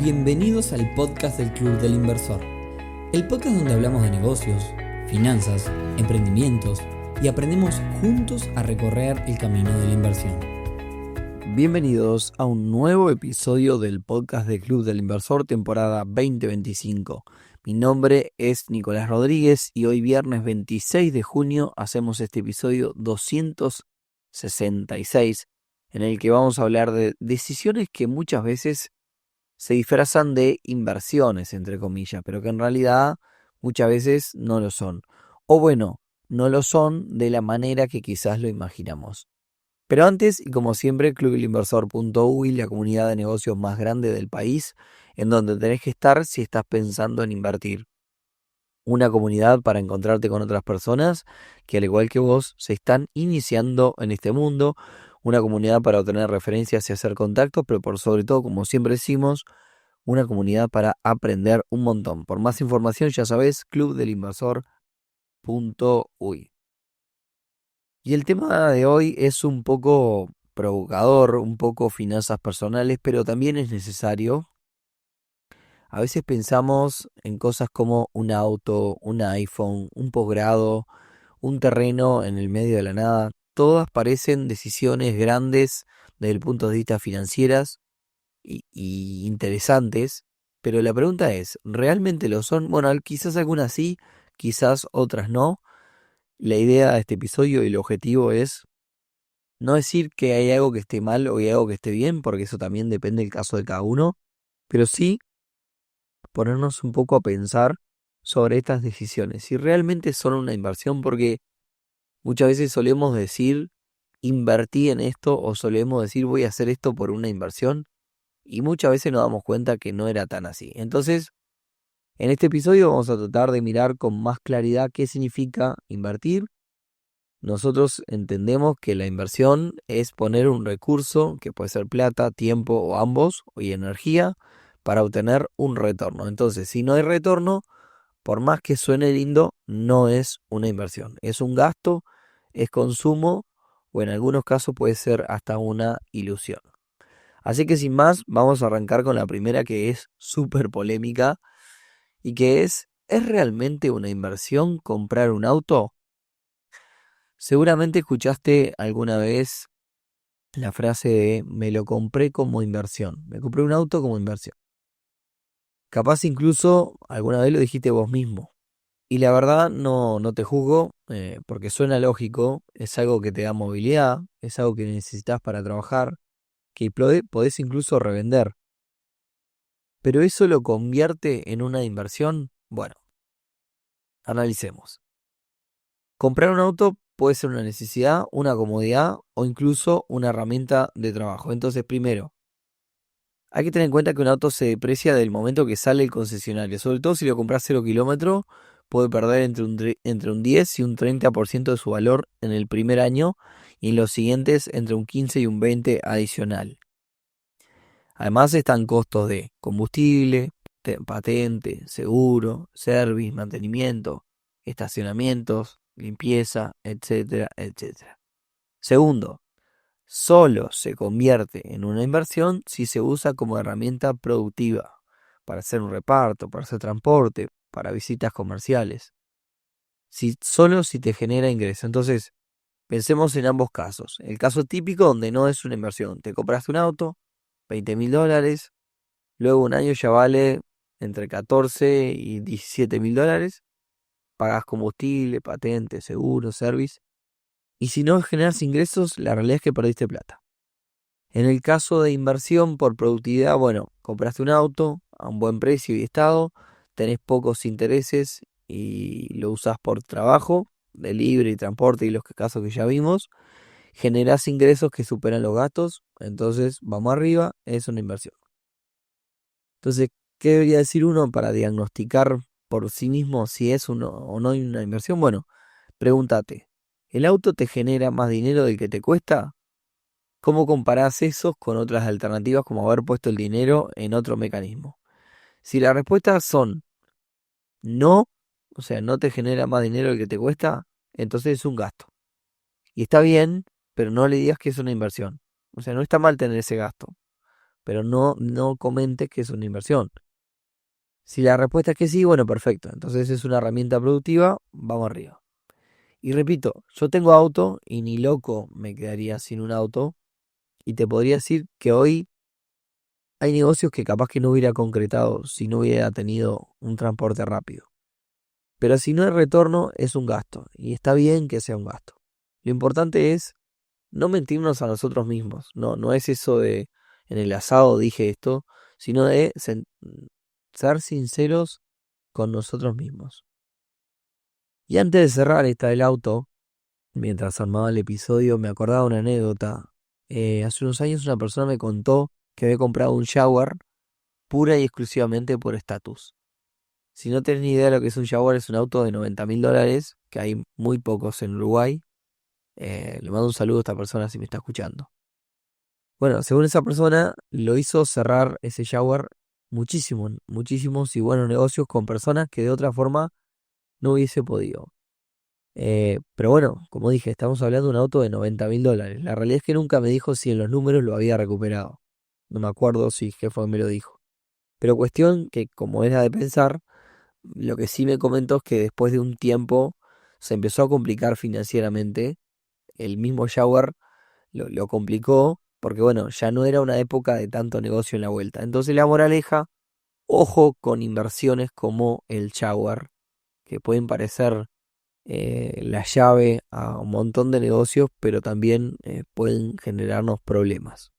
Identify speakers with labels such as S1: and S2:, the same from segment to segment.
S1: Bienvenidos al podcast del Club del Inversor, el podcast donde hablamos de negocios, finanzas, emprendimientos y aprendemos juntos a recorrer el camino de la inversión. Bienvenidos a un nuevo episodio del podcast del Club del Inversor, temporada 2025. Mi nombre es Nicolás Rodríguez y hoy viernes 26 de junio hacemos este episodio 266, en el que vamos a hablar de decisiones que muchas veces se disfrazan de inversiones, entre comillas, pero que en realidad muchas veces no lo son. O bueno, no lo son de la manera que quizás lo imaginamos. Pero antes, y como siempre, clubelinversor.uy, la comunidad de negocios más grande del país, en donde tenés que estar si estás pensando en invertir. Una comunidad para encontrarte con otras personas que al igual que vos se están iniciando en este mundo. Una comunidad para obtener referencias y hacer contactos, pero por sobre todo, como siempre decimos, una comunidad para aprender un montón. Por más información, ya sabés, clubdelinversor.uy. Y el tema de hoy es un poco provocador, un poco finanzas personales, pero también es necesario. A veces pensamos en cosas como un auto, un iPhone, un posgrado, un terreno en el medio de la nada. Todas parecen decisiones grandes desde el punto de vista financieras y interesantes, pero la pregunta es, ¿realmente lo son? Bueno, quizás algunas sí, quizás otras no. La idea de este episodio y el objetivo es no decir que hay algo que esté mal o hay algo que esté bien, porque eso también depende del caso de cada uno, pero sí ponernos un poco a pensar sobre estas decisiones, si realmente son una inversión, porque muchas veces solemos decir invertí en esto o solemos decir voy a hacer esto por una inversión y muchas veces nos damos cuenta que no era tan así. Entonces, en este episodio vamos a tratar de mirar con más claridad qué significa invertir. Nosotros entendemos que la inversión es poner un recurso, que puede ser plata, tiempo o ambos, y energía, para obtener un retorno. Entonces, si no hay retorno, por más que suene lindo, no es una inversión. Es un gasto, es consumo o en algunos casos puede ser hasta una ilusión. Así que sin más, vamos a arrancar con la primera, que es súper polémica y que ¿es realmente una inversión comprar un auto? Seguramente escuchaste alguna vez la frase de me lo compré como inversión, me compré un auto como inversión. Capaz incluso alguna vez lo dijiste vos mismo. Y la verdad no te juzgo porque suena lógico, es algo que te da movilidad, es algo que necesitas para trabajar, que podés incluso revender. ¿Pero eso lo convierte en una inversión? Bueno, analicemos. Comprar un auto puede ser una necesidad, una comodidad o incluso una herramienta de trabajo. Entonces, primero, hay que tener en cuenta que un auto se deprecia del momento que sale el concesionario. Sobre todo si lo compras 0 kilómetros, puede perder entre un 10 y un 30% de su valor en el primer año y en los siguientes entre un 15 y un 20 adicional. Además están costos de combustible, patente, seguro, service, mantenimiento, estacionamientos, limpieza, etcétera, etcétera. Segundo, solo se convierte en una inversión si se usa como herramienta productiva, para hacer un reparto, para hacer transporte, para visitas comerciales. Solo si te genera ingreso. Entonces, pensemos en ambos casos. El caso típico donde no es una inversión. Te compraste un auto, $20.000, luego un año ya vale entre 14 y $17.000. Pagas combustible, patente, seguro, service. Y si no generas ingresos, la realidad es que perdiste plata. En el caso de inversión por productividad, bueno, compraste un auto a un buen precio y estado, tenés pocos intereses y lo usás por trabajo, delivery y transporte y los casos que ya vimos, generás ingresos que superan los gastos, entonces vamos arriba, es una inversión. Entonces, ¿qué debería decir uno para diagnosticar por sí mismo si es uno o no una inversión? Bueno, pregúntate, ¿el auto te genera más dinero del que te cuesta? ¿Cómo comparás eso con otras alternativas como haber puesto el dinero en otro mecanismo? Si las respuestas son no, o sea, no te genera más dinero del que te cuesta, entonces es un gasto. Y está bien, pero no le digas que es una inversión. O sea, no está mal tener ese gasto. pero no comentes que es una inversión. Si la respuesta es que sí, bueno, perfecto. Entonces es una herramienta productiva, vamos arriba. Y repito, yo tengo auto y ni loco me quedaría sin un auto. Y te podría decir que hoy hay negocios que capaz que no hubiera concretado si no hubiera tenido un transporte rápido. Pero si no hay retorno, es un gasto. Y está bien que sea un gasto. Lo importante es no mentirnos a nosotros mismos. No es eso de en el asado dije esto, sino de ser sinceros con nosotros mismos. Y antes de cerrar esta del auto, mientras armaba el episodio, me acordaba una anécdota. Hace unos años una persona me contó que había comprado un Jaguar pura y exclusivamente por estatus. Si no tenés ni idea de lo que es un Jaguar, es un auto de $90.000, que hay muy pocos en Uruguay. Le mando un saludo a esta persona si me está escuchando. Bueno, según esa persona, lo hizo cerrar ese Jaguar muchísimos y buenos negocios con personas que de otra forma no hubiese podido. Pero bueno, como dije, estamos hablando de un auto de $90.000. La realidad es que nunca me dijo si en los números lo había recuperado. No me acuerdo si qué fue que me lo dijo. Pero cuestión que, como era de pensar, lo que sí me comentó es que después de un tiempo se empezó a complicar financieramente. El mismo Jaguar lo complicó porque, bueno, ya no era una época de tanto negocio en la vuelta. Entonces la moraleja, ojo con inversiones como el Jaguar, que pueden parecer la llave a un montón de negocios, pero también pueden generarnos problemas.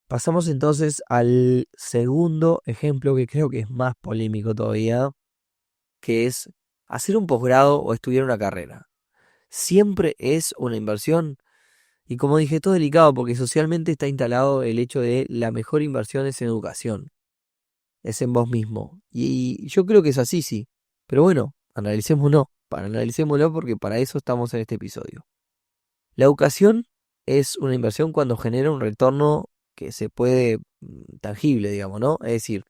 S1: Pasamos entonces al segundo ejemplo que creo que es más polémico todavía, que es hacer un posgrado o estudiar una carrera. Siempre es una inversión y como dije, todo delicado porque socialmente está instalado el hecho de la mejor inversión es en educación, es en vos mismo. Y yo creo que es así, sí. Pero bueno, analicémoslo porque para eso estamos en este episodio. La educación es una inversión cuando genera un retorno que se puede tangible, digamos, ¿no? Es decir,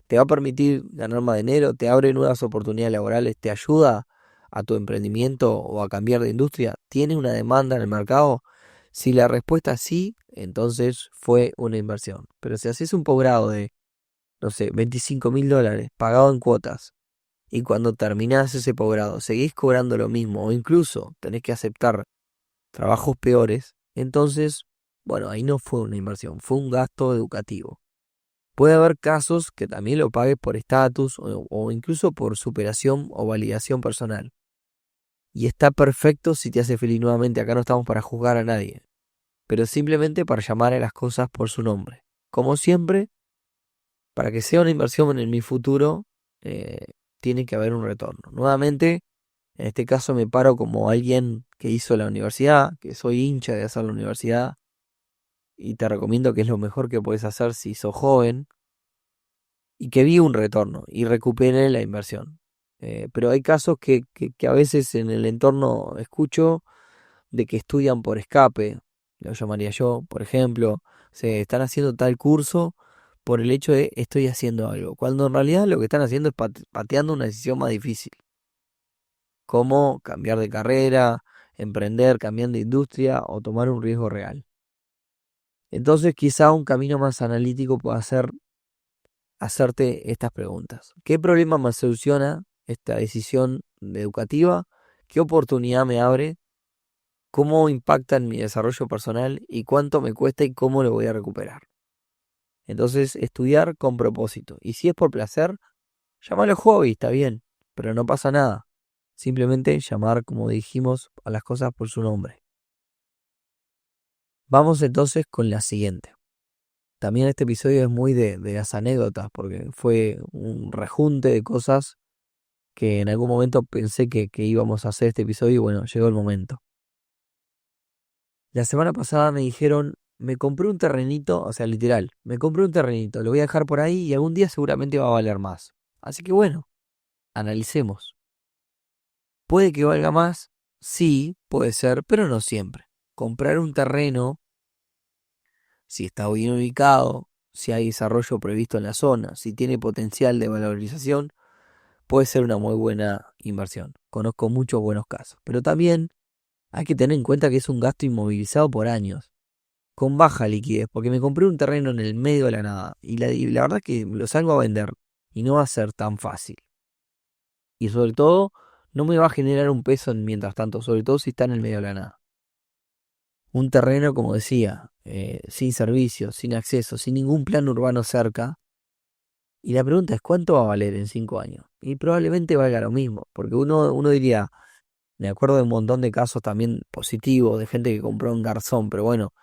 S1: te va a permitir ganar más dinero, te abre nuevas oportunidades laborales, te ayuda a tu emprendimiento o a cambiar de industria, tiene una demanda en el mercado. Si la respuesta es sí, entonces fue una inversión. Pero si haces un posgrado de, no sé, $25.000 pagado en cuotas y cuando terminás ese posgrado seguís cobrando lo mismo o incluso tenés que aceptar trabajos peores, entonces, bueno, ahí no fue una inversión, fue un gasto educativo. Puede haber casos que también lo pagues por estatus o incluso por superación o validación personal. Y está perfecto si te hace feliz nuevamente, acá no estamos para juzgar a nadie, pero simplemente para llamar a las cosas por su nombre. Como siempre, para que sea una inversión en mi futuro, eh, tiene que haber un retorno. Nuevamente, en este caso me paro como alguien que hizo la universidad, que soy hincha de hacer la universidad, y te recomiendo que es lo mejor que puedes hacer si sos joven, y que vi un retorno y recuperé la inversión. Pero hay casos que a veces en el entorno escucho de que estudian por escape, lo llamaría yo, por ejemplo, se están haciendo tal curso por el hecho de estoy haciendo algo, cuando en realidad lo que están haciendo es pateando una decisión más difícil, como cambiar de carrera, emprender, cambiar de industria o tomar un riesgo real. Entonces quizá un camino más analítico pueda ser hacerte estas preguntas. ¿Qué problema me soluciona esta decisión educativa? ¿Qué oportunidad me abre? ¿Cómo impacta en mi desarrollo personal? ¿Y cuánto me cuesta y cómo lo voy a recuperar? Entonces, estudiar con propósito. Y si es por placer, llámalo hobby, está bien, pero no pasa nada. Simplemente llamar, como dijimos, a las cosas por su nombre. Vamos entonces con la siguiente. También este episodio es muy de las anécdotas, porque fue un rejunte de cosas que en algún momento pensé que íbamos a hacer este episodio y bueno, llegó el momento. La semana pasada me dijeron, me compré un terrenito, o sea, literal, me compré un terrenito, lo voy a dejar por ahí y algún día seguramente va a valer más. Así que bueno, analicemos. ¿Puede que valga más? Sí, puede ser, pero no siempre. Comprar un terreno, si está bien ubicado, si hay desarrollo previsto en la zona, si tiene potencial de valorización, puede ser una muy buena inversión. Conozco muchos buenos casos, pero también hay que tener en cuenta que es un gasto inmovilizado por años. con baja liquidez, porque me compré un terreno en el medio de la nada y la verdad es que lo salgo a vender y no va a ser tan fácil. Y sobre todo, no me va a generar un peso mientras tanto, sobre todo si está en el medio de la nada. Un terreno, como decía, sin servicios, sin acceso, sin ningún plan urbano cerca. Y la pregunta es, ¿cuánto va a valer en 5 años? Y probablemente valga lo mismo, porque uno diría, me acuerdo de un montón de casos también positivos, de gente que compró un garzón, pero bueno,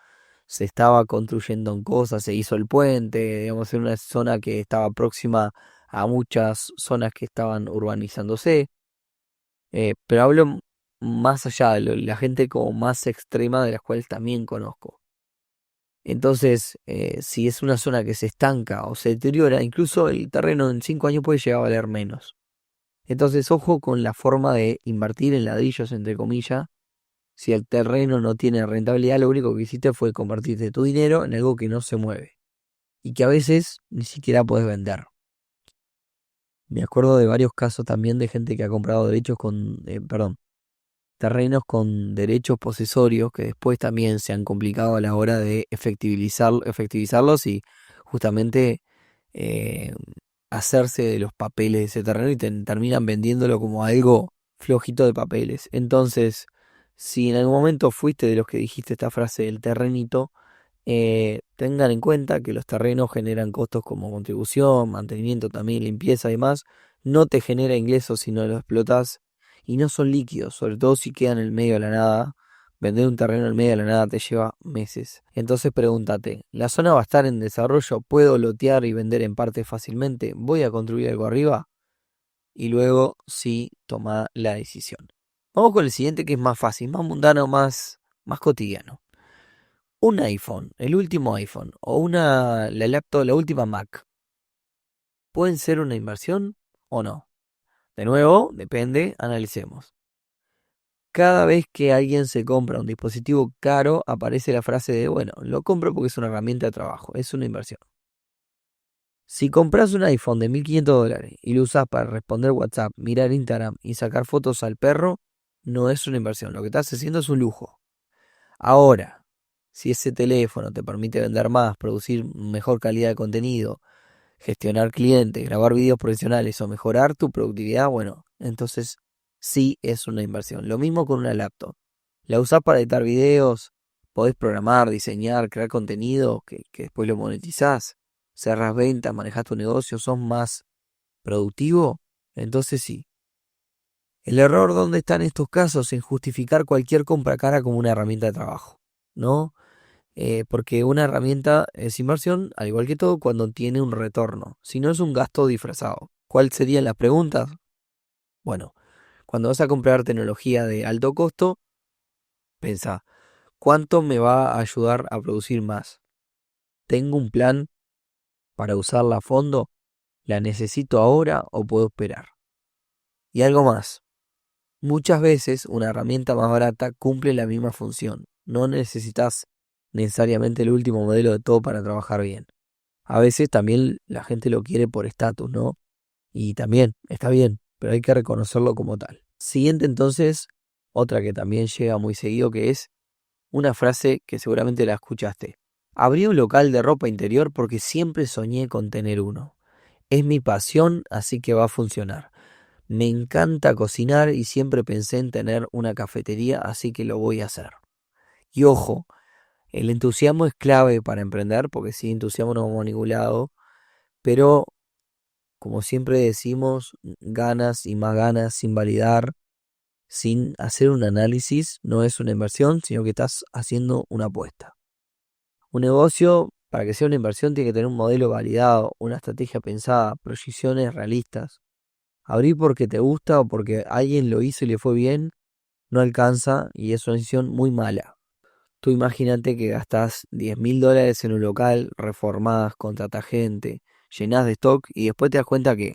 S1: se estaba construyendo en cosas, se hizo el puente, digamos, en una zona que estaba próxima a muchas zonas que estaban urbanizándose. Pero hablo más allá de la gente como más extrema de las cuales también conozco. Entonces, si es una zona que se estanca o se deteriora, incluso el terreno en 5 años puede llegar a valer menos. Entonces, ojo con la forma de invertir en ladrillos, entre comillas. Si el terreno no tiene rentabilidad, lo único que hiciste fue convertirte tu dinero en algo que no se mueve y que a veces ni siquiera puedes vender. Me acuerdo de varios casos también de gente que ha comprado terrenos con derechos posesorios que después también se han complicado a la hora de efectivizarlos y justamente eh, hacerse de los papeles de ese terreno y terminan vendiéndolo como algo flojito de papeles. Entonces, si en algún momento fuiste de los que dijiste esta frase del terrenito, tengan en cuenta que los terrenos generan costos como contribución, mantenimiento también, limpieza y demás. No te genera ingresos si no los explotas y no son líquidos, sobre todo si quedan en el medio de la nada. Vender un terreno en el medio de la nada te lleva meses. Entonces pregúntate, ¿la zona va a estar en desarrollo? ¿Puedo lotear y vender en parte fácilmente? ¿Voy a construir algo arriba? Y luego sí toma la decisión. Vamos con el siguiente que es más fácil, más mundano, más cotidiano. Un iPhone, el último iPhone, o la laptop, la última Mac, ¿pueden ser una inversión o no? De nuevo, depende, analicemos. Cada vez que alguien se compra un dispositivo caro, aparece la frase de, bueno, lo compro porque es una herramienta de trabajo, es una inversión. Si compras un iPhone de $1.500 y lo usas para responder WhatsApp, mirar Instagram y sacar fotos al perro, no es una inversión, lo que estás haciendo es un lujo. Ahora, si ese teléfono te permite vender más, producir mejor calidad de contenido, gestionar clientes, grabar videos profesionales o mejorar tu productividad, bueno, entonces sí es una inversión. Lo mismo con una laptop. La usás para editar videos, podés programar, diseñar, crear contenido que después lo monetizás, cerrás ventas, manejás tu negocio, sos más productivo, entonces sí. El error donde está en estos casos en justificar cualquier compra cara como una herramienta de trabajo, ¿no? Porque una herramienta es inversión, al igual que todo, cuando tiene un retorno. Si no es un gasto disfrazado. ¿Cuáles serían las preguntas? Bueno, cuando vas a comprar tecnología de alto costo, pensá, ¿cuánto me va a ayudar a producir más? ¿Tengo un plan para usarla a fondo? ¿La necesito ahora o puedo esperar? Y algo más. Muchas veces una herramienta más barata cumple la misma función. No necesitas necesariamente el último modelo de todo para trabajar bien. A veces también la gente lo quiere por estatus, ¿no? Y también está bien, pero hay que reconocerlo como tal. Siguiente entonces, otra que también llega muy seguido, que es una frase que seguramente la escuchaste. Abrí un local de ropa interior porque siempre soñé con tener uno. Es mi pasión, así que va a funcionar. Me encanta cocinar y siempre pensé en tener una cafetería, así que lo voy a hacer. Y ojo, el entusiasmo es clave para emprender, porque sin entusiasmo no vamos a ningún lado, pero como siempre decimos, ganas y más ganas sin validar, sin hacer un análisis, no es una inversión, sino que estás haciendo una apuesta. Un negocio, para que sea una inversión, tiene que tener un modelo validado, una estrategia pensada, proyecciones realistas. Abrir porque te gusta o porque alguien lo hizo y le fue bien, no alcanza y es una decisión muy mala. Tú imagínate que gastás $10.000 en un local, reformás, contratás gente, llenás de stock y después te das cuenta que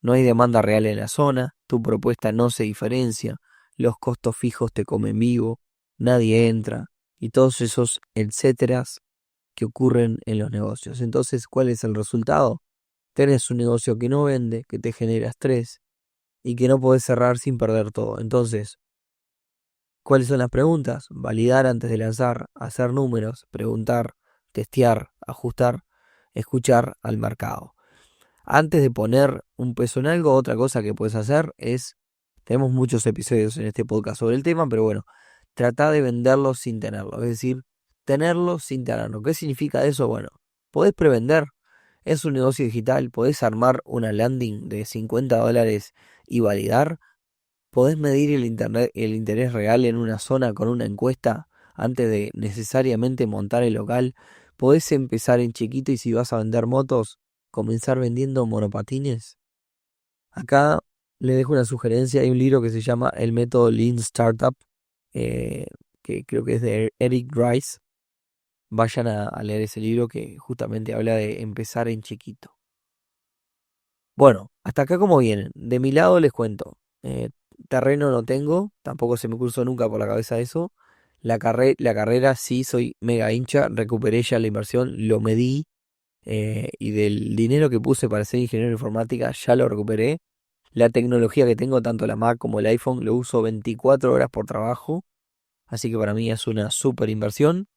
S1: no hay demanda real en la zona, tu propuesta no se diferencia, los costos fijos te comen vivo, nadie entra y todos esos etcéteras que ocurren en los negocios. Entonces, ¿cuál es el resultado? Tenés un negocio que no vende, que te genera estrés y que no podés cerrar sin perder todo. Entonces, ¿Cuáles son las preguntas? Validar antes de lanzar, hacer números, preguntar, testear, ajustar, escuchar al mercado. Antes de poner un peso en algo, otra cosa que puedes hacer es, tenemos muchos episodios en este podcast sobre el tema, pero bueno, trata de venderlo sin tenerlo, es decir, tenerlo sin tenerlo. ¿Qué significa eso? Bueno, podés prevender, es un negocio digital, podés armar una landing de $50 y validar, podés medir el interés real en una zona con una encuesta antes de necesariamente montar el local, podés empezar en chiquito y si vas a vender motos, comenzar vendiendo monopatines. Acá le dejo una sugerencia, hay un libro que se llama El método Lean Startup, que creo que es de Eric Rice. Vayan a leer ese libro que justamente habla de empezar en chiquito. Bueno, hasta acá como vienen. De mi lado les cuento. Terreno no tengo, tampoco se me cruzó nunca por la cabeza eso. La carrera sí soy mega hincha, recuperé ya la inversión, lo medí y del dinero que puse para ser ingeniero de informática ya lo recuperé. La tecnología que tengo, tanto la Mac como el iPhone, lo uso 24 horas por trabajo, así que para mí es una súper inversión.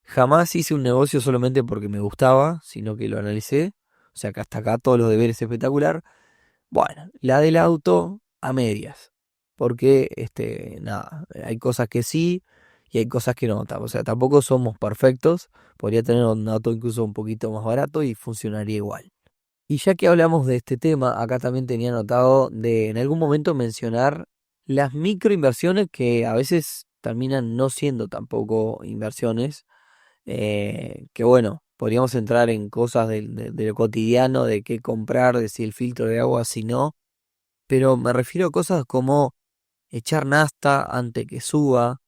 S1: Jamás hice un negocio solamente porque me gustaba, sino que lo analicé. O sea que hasta acá todos los deberes espectacular. Bueno, la del auto a medias. Porque, nada, hay cosas que sí y hay cosas que no. O sea, tampoco somos perfectos. Podría tener un auto incluso un poquito más barato y funcionaría igual. Y ya que hablamos de este tema, acá también tenía anotado de en algún momento mencionar las microinversiones que a veces terminan no siendo tampoco inversiones. Que bueno, podríamos entrar en cosas de lo cotidiano, de qué comprar, de si el filtro de agua, si no. Pero me refiero a cosas como echar nafta antes que suba.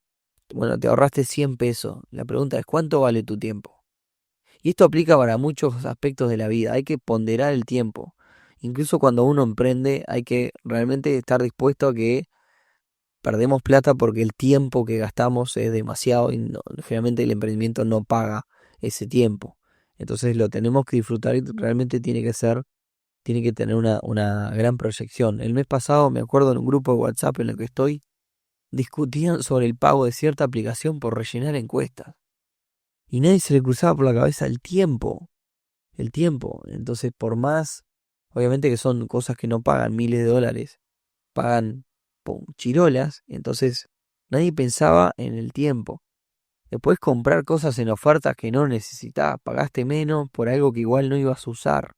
S1: Bueno, te ahorraste 100 pesos. La pregunta es, ¿cuánto vale tu tiempo? Y esto aplica para muchos aspectos de la vida. Hay que ponderar el tiempo. Incluso cuando uno emprende, hay que realmente estar dispuesto a que perdemos plata porque el tiempo que gastamos es demasiado y finalmente el emprendimiento no paga ese tiempo. Entonces lo tenemos que disfrutar y realmente tiene que tener una gran proyección. El mes pasado me acuerdo en un grupo de WhatsApp en el que estoy, discutían sobre el pago de cierta aplicación por rellenar encuestas. Y nadie se le cruzaba por la cabeza el tiempo. El tiempo. Entonces, por más, obviamente que son cosas que no pagan miles de dólares, pagan chirolas, entonces nadie pensaba en el tiempo. Después comprar cosas en ofertas que no necesitabas, pagaste menos por algo que igual no ibas a usar.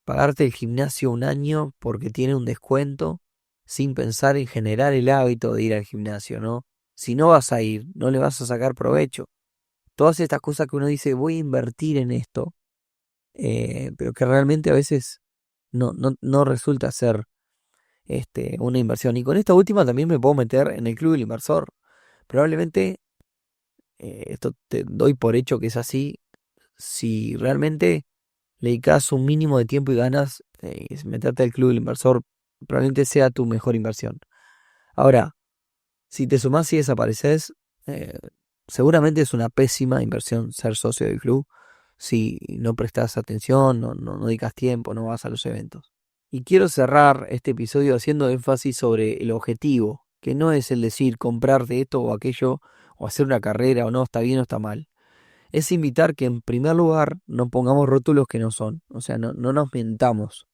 S1: Pagarte el gimnasio un año porque tiene un descuento, sin pensar en generar el hábito de ir al gimnasio, ¿no? Si no vas a ir, no le vas a sacar provecho. Todas estas cosas que uno dice, voy a invertir en esto, pero que realmente a veces no resulta ser una inversión. Y con esta última también me puedo meter en el club del inversor. Probablemente, esto te doy por hecho que es así, si realmente le dedicas un mínimo de tiempo y ganas, meterte al club del inversor probablemente sea tu mejor inversión. Ahora, si te sumás y desapareces, seguramente es una pésima inversión ser socio del club si no prestas atención, no dedicas tiempo, no vas a los eventos. Y quiero cerrar este episodio haciendo énfasis sobre el objetivo, que no es el decir comprarte esto o aquello, o hacer una carrera o no, está bien o está mal. Es invitar que en primer lugar no pongamos rótulos que no son, o sea, no nos mentamos.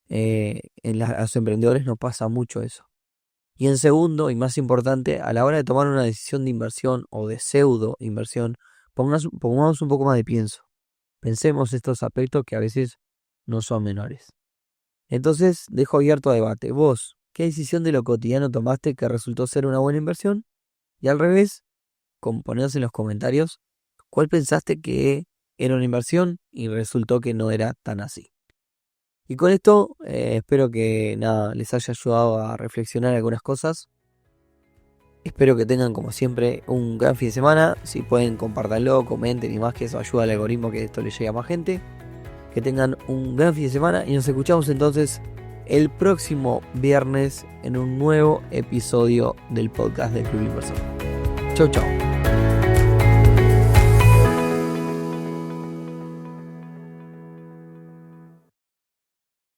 S1: A los emprendedores nos pasa mucho eso. Y en segundo, y más importante, a la hora de tomar una decisión de inversión o de pseudo inversión, pongamos un poco más de pienso. Pensemos estos aspectos que a veces no son menores. Entonces, dejo abierto a debate. Vos, ¿qué decisión de lo cotidiano tomaste que resultó ser una buena inversión? Y al revés, poneos en los comentarios cuál pensaste que era una inversión y resultó que no era tan así. Y con esto espero que les haya ayudado a reflexionar algunas cosas. Espero que tengan como siempre un gran fin de semana. Si pueden, compártanlo, comenten y más, que eso ayuda al algoritmo que esto le llegue a más gente. Que tengan un gran fin de semana y nos escuchamos entonces el próximo viernes en un nuevo episodio del podcast del Club Inversor. Chau, chau.